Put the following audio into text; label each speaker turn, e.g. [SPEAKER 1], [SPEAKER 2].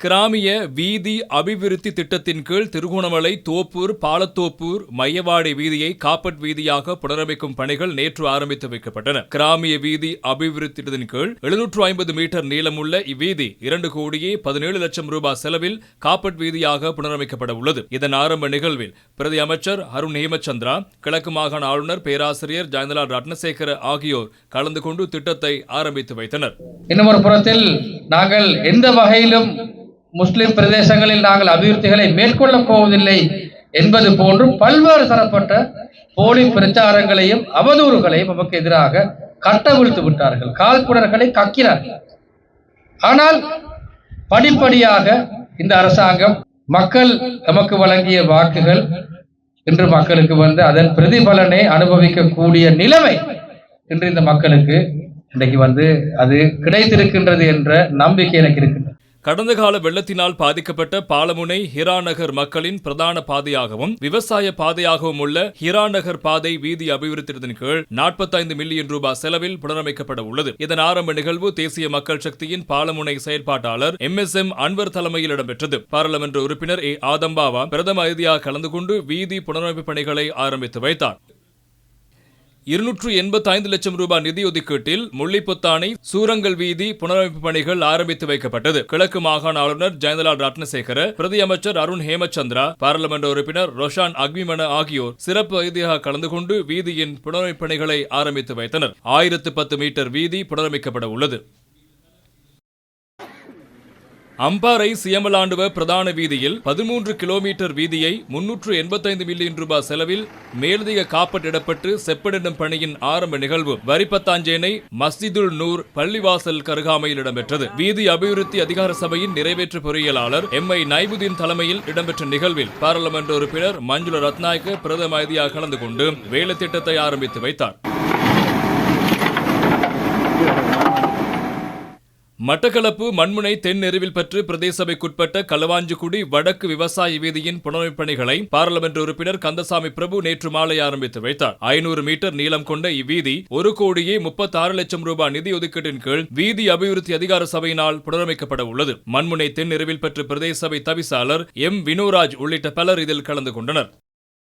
[SPEAKER 1] கிராமிய வீதி அபிவிருத்தி திட்டத்தின் கீழ் திருகோணமலை தோப்பூர் பாலத்தோப்பூர் மையவாடி வீதியை காப்பட் வீதியாக புனரமைக்கும் பணிகள் நேற்று ஆரம்பித்து வைக்கப்பட்டன. கிராமிய வீதி அபிவிருத்தி திட்டத்தின் கீழ் 750 மீட்டர் நீளமுள்ள இவ்வீதி 2,17,00,000 ரூபாய் செலவில் காப்பட் வீதியாக புனரமைக்கப்பட உள்ளது. இதன் ஆரம்ப நிகழ்வில் பிரதி அமைச்சர் அருண் ஹேமச்சந்திரா, கிழக்கு மாகாண ஆளுநர் பேராசிரியர் ஜெயந்தலால் ரத்னசேகர ஆகியோர் கலந்து கொண்டு திட்டத்தை ஆரம்பித்து வைத்தனர்.
[SPEAKER 2] இன்னொரு புறத்தில் நாங்கள் எந்த வகையிலும் முஸ்லிம் பிரதேசங்களில் நாங்கள் அபிவிருத்திகளை மேற்கொள்ளப் போவதில்லை என்பது போன்று பல்வேறு தரப்பட்ட போலி பிரச்சாரங்களையும் அவதூறுகளையும் நமக்கு எதிராக கட்டவிழ்த்து விட்டார்கள். காழ்ப்புணர்களை கக்கினார்கள். ஆனால் படிப்படியாக இந்த அரசாங்கம் மக்கள் நமக்கு வழங்கிய வாக்குகள் இன்று மக்களுக்கு வந்து அதன் பிரதிபலனை அனுபவிக்கக்கூடிய நிலைமை இன்று இந்த மக்களுக்கு இன்றைக்கு வந்து அது கிடைத்திருக்கின்றது என்ற நம்பிக்கை எனக்கு இருக்கின்றது.
[SPEAKER 1] கடந்த கால வெள்ளத்தினால் பாதிக்கப்பட்ட பாலமுனை ஹிராநகர் மக்களின் பிரதான பாதையாகவும் விவசாய பாதையாகவும் உள்ள ஹிராநகர் பாதை வீதி அபிவிருத்தியின் கீழ் 45 மில்லியன் ரூபாய் செலவில் புனரமைக்கப்பட உள்ளது. இதன் ஆரம்ப நிகழ்வு தேசிய மக்கள் சக்தியின் பாலமுனை செயற்பாட்டாளர் MSM அன்வர் தலைமையில் இடம்பெற்றது. பாராளுமன்ற உறுப்பினர் ஆதம்பாவா பிரதம அதிதியாக கலந்து கொண்டு வீதி புனரமைப்பு பணிகளை ஆரம்பித்து வைத்தார். 285 லட்சம் ரூபாய் நிதி ஒதுக்கீட்டில் முள்ளிப்புத்தானை சூரங்கல் வீதி புனரமைப்பு பணிகள் ஆரம்பித்து வைக்கப்பட்டது. கிழக்கு மாகாண ஆளுநர் ஜெயந்தலால் ரத்னசேகர, பிரதி அமைச்சர் அருண் ஹேமச்சந்திரா, பாராளுமன்ற உறுப்பினர் ரொஷான் அக்மிமன ஆகியோர் சிறப்பு அதிதியாக கலந்து கொண்டு வீதியின் புனரமைப்பு பணிகளை ஆரம்பித்து வைத்தனர். 1010 மீட்டர் வீதி புனரமைக்கப்பட உள்ளது. அம்பாறை சியமலாண்டுவ பிரதான வீதியில் 13 கிலோமீட்டர் வீதியை 385 மில்லியன் ரூபாய் செலவில் மேலதிக காப்பட்டிடப்பட்டு செப்பனிடும் பணியின் ஆரம்ப நிகழ்வு வரிப்பத்தாஞ்சேனை மஸ்ஜிதுல் நூர் பள்ளிவாசல் கருகாமையில் இடம்பெற்றது. வீதி அபிவிருத்தி அதிகார சபையின் நிறைவேற்று பொறியியலாளர் MI நைபுதீன் தலைமையில் இடம்பெற்ற நிகழ்வில் பாராளுமன்ற உறுப்பினர் மஞ்சுள ரத்நாயக்க பிரதம அதிதியாக கலந்து கொண்டு வேலை திட்டத்தை ஆரம்பித்து வைத்தார். மட்டக்களப்பு மண்முனை தென்னெருவில் பற்று பிரதேச சபைக்குட்பட்ட களவாஞ்சிக்குடி வடக்கு விவசாய வீதியின் புனரமைப்பு பணிகளை பாராளுமன்ற உறுப்பினர் கந்தசாமி பிரபு நேற்று மாலை ஆரம்பித்து வைத்தார். 500 மீட்டர் நீளம் கொண்ட இவ்வீதி 1,36,00,000 ரூபாய் நிதி ஒதுக்கீட்டின் கீழ் வீதி அபிவிருத்தி அதிகார சபையினால் புனரமைக்கப்பட உள்ளது. மண்முனை தென்னெருவில் பற்று பிரதேச சபை தவிசாளர் M வினோராஜ் உள்ளிட்ட பலர் இதில் கலந்து கொண்டனர்.